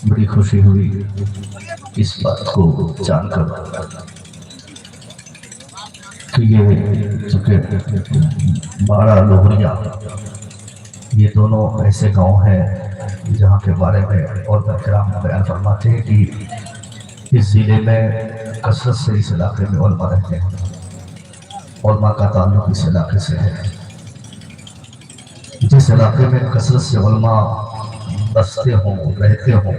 بڑی خوشی ہوئی اس بات کو جان کر کہ یہ چونکہ بارہ لوہریا یہ دونوں ایسے گاؤں ہیں جہاں کے بارے میں علماء کرام بیان فرماتے ہیں کہ اس ضلع میں کثرت سے اس علاقے میں علماء رہتے ہیں، علماء کا تعلق اس علاقے سے ہے۔ جس علاقے میں کثرت سے علماء بستے ہوں، رہتے ہوں،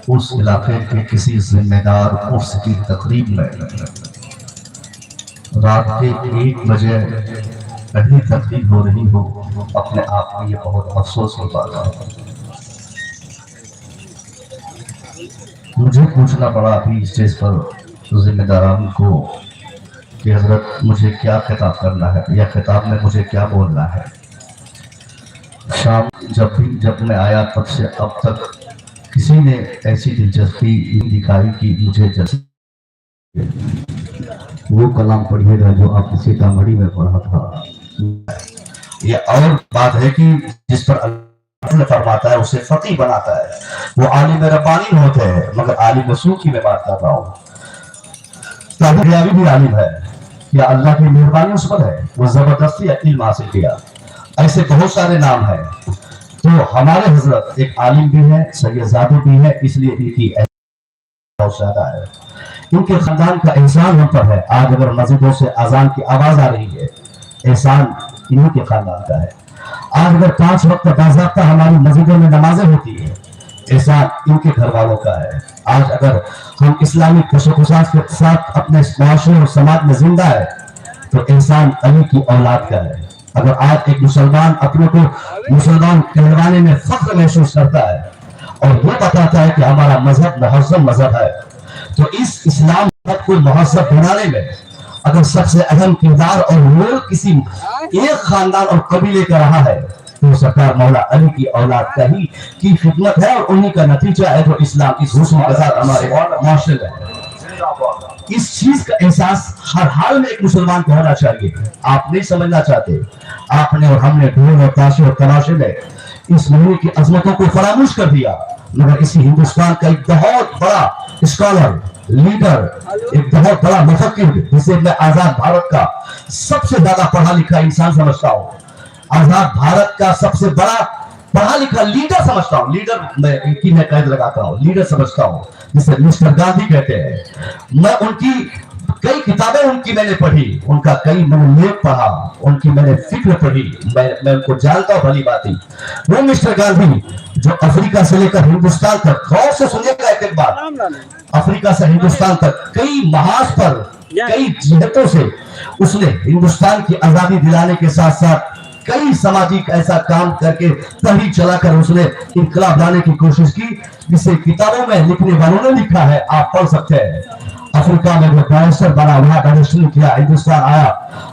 اس علاقے کے کسی ذمہ دار عرس کی تقریب میں رات کے 1 بجے پہلی تقریب ہو رہی ہو، اپنے آپ میں یہ بہت افسوس کی بات ہے۔ مجھے پوچھنا پڑا ابھی اسٹیج پر ذمہ داران کو کہ حضرت مجھے کیا خطاب کرنا ہے یا خطاب میں مجھے کیا بولنا ہے۔ شام جب میں آیا تب سے اب تک کسی نے ایسی دلچسپی دکھائی کہ مجھے جیسے وہ کلام پڑھیے گا جو آپ سیتامڑھی میں پڑھا تھا۔ یہ اور بات ہے کہ جس پر اللہ فرماتا ہے اسے فقیہ بناتا ہے، وہ عالم ربانی ہوتے ہیں، مگر عالم وسوخی میں بات کر رہا ہوں۔ طاہر ریاوی بھی عالم ہے، یا اللہ کی مہربانی اس پر ہے، وہ زبردستی علم حاصل کیا۔ ایسے بہت سارے نام ہیں۔ تو ہمارے حضرت ایک عالم بھی ہے، سید زادی بھی ہے، اس لیے ان کی بہت زیادہ ہے۔ ان کے خاندان کا احسان ہم پر ہے۔ آج اگر مسجدوں سے اذان کی آواز آ رہی ہے، احسان انہی کے خاندان کا ہے۔ آج اگر 5 وقت باضابطہ ہماری مسجدوں میں نمازیں ہوتی ہیں، احسان ان کے گھر والوں کا ہے۔ آج اگر ہم اسلامی تشخصات کے ساتھ اپنے معاشرے اور سماج میں زندہ ہے تو احسان علی کی اولاد کا ہے۔ اگر آج ایک مسلمان اپنے کو مسلمان کہلوانے میں فخر محسوس کرتا ہے اور یہ بتاتا ہے کہ ہمارا مذہب مہذب مذہب ہے، تو اس اسلام کو مہذب بنانے میں اگر سب سے اہم کردار اور رول کسی ایک خاندان اور قبیلے کا رہا ہے تو سرکار مولا علی کی اولاد کا ہی کی خدمت ہے، اور انہی کا نتیجہ ہے جو اسلام اس حسن کے ساتھ ہمارے معاشرے میں ہے۔ اس چیز کا احساس ہر حال میں ایک مسلمان کو ہونا چاہیے۔ آپ نہیں سمجھنا چاہتے، آپ نے اور ہم نے ڈھول اور تاشے اور تماشے میں اس ملک کی عظمتوں کو فراموش کر دیا، مگر اسی ہندوستان کا ایک بہت بڑا اسکالر، لیڈر، ایک بہت بڑا مفکر جسے میں آزاد بھارت کا سب سے زیادہ پڑھا لکھا انسان سمجھتا ہوں، آزاد بھارت کا سب سے بڑا پڑھا لکھا لیڈر سمجھتا ہوں، لیڈر میں قید لگاتا ہوں، لیڈر سمجھتا ہوں، جسے مسٹر گاندھی کہتے ہیں۔ میں ان کی کئی کتابیں ان کی میں نے پڑھی، ان کا کئی میں نے لیکھ پڑھا، ان کی میں نے فکر پڑھی، میں ان کو جانتا ہوں بھلی باتیں۔ وہ مسٹر گاندھی جو افریقہ سے لے کر ہندوستان تک، غور سے سنیے گا ایک بات، افریقہ سے ہندوستان تک کئی محاذ پر کئی جہتوں سے اس نے ہندوستان کی آزادی دلانے کے ساتھ ساتھ کئی سماجی ایسا کام کر کے تحریک چلا کر اس نے انقلاب لانے کی کوشش کی، جسے کتابوں میں لکھنے والوں نے لکھا ہے، آپ پڑھ سکتے ہیں۔ افریقہ میں وہ بیرسٹر بنا، وہاں بیرسٹری کیا، ہندوستان آیا،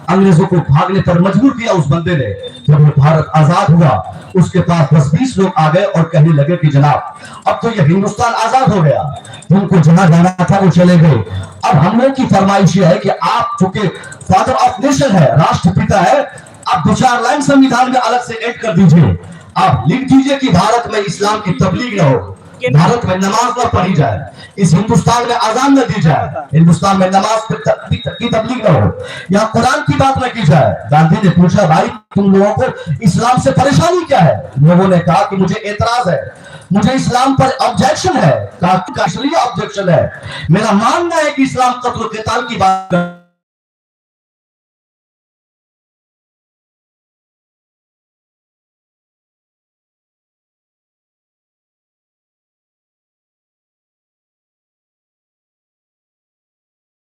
انگریزوں کو بھاگنے پر مجبور کیا اس بندے نے۔ جب وہ بھارت آزاد ہوا اس کے پاس 10-20 لوگ آ گئے اور کہنے لگے کہ جناب اب تو یہ ہندوستان آزاد ہو گیا، ان کو جہاں جانا تھا وہ چلے گئے، اب ہم لوگ کی فرمائش یہ ہے کہ آپ چونکہ فادر آف نیشن ہے، راشٹر پتا ہے، آپ 2-4 لائن سنویدھان میں الگ سے ایڈ کر دیجئے، آپ لکھ دیجئے کہ بھارت میں اسلام کی تبلیغ نہ ہو، بھارت میں نماز نہ پڑھی جائے، اس ہندوستان میں اذان نہ دی جائے، ہندوستان میں نماز کی تبلیغ نہ ہو، یا قرآن کی بات نہ کی جائے۔ گاندھی نے پوچھا بھائی تم لوگوں کو اسلام سے پریشانی کیا ہے؟ لوگوں نے کہا کہ مجھے اعتراض ہے، مجھے اسلام پر آبجیکشن ہے۔ کہا کہ اس لیے آبجیکشن ہے، میرا ماننا ہے کہ اسلام قتل و قتال کی بات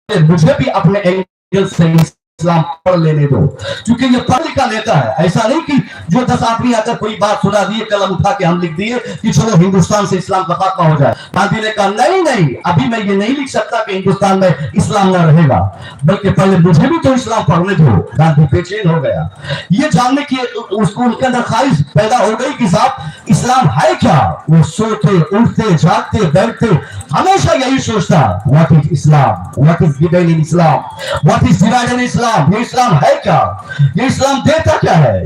مجھے بھی اپنے اینگل سے اسلام پڑھ لینے دو، کیونکہ یہ پڑھ لکھا لیتا ہے، ایسا نہیں کہ جو 10 آدمی آ کر کوئی بات سنا دیے قلم اٹھا کے ہم لکھ دیے کہ چلو ہندوستان سے اسلام کا خاتمہ ہو جائے۔ گاندھی نے کہا نہیں ابھی میں یہ نہیں لکھ سکتا کہ ہندوستان میں اسلام نہ رہے گا، بلکہ پہلے مجھے بھی تو اسلام پڑھنے دو۔ گاندھی بے چین ہو گیا، یہ جاننے کی اس کو ان کے اندر خواہش پیدا ہو گئی کہ صاحب اسلام ہے کیا۔ وہ سوتے اٹھتے جاگتے بیٹھتے ہمیشہ یہی سوچتا what is Islam, what is given in Islam, what is divided in Islam، یہ اسلام ہے کیا، یہ اسلام دیتا کیا ہے۔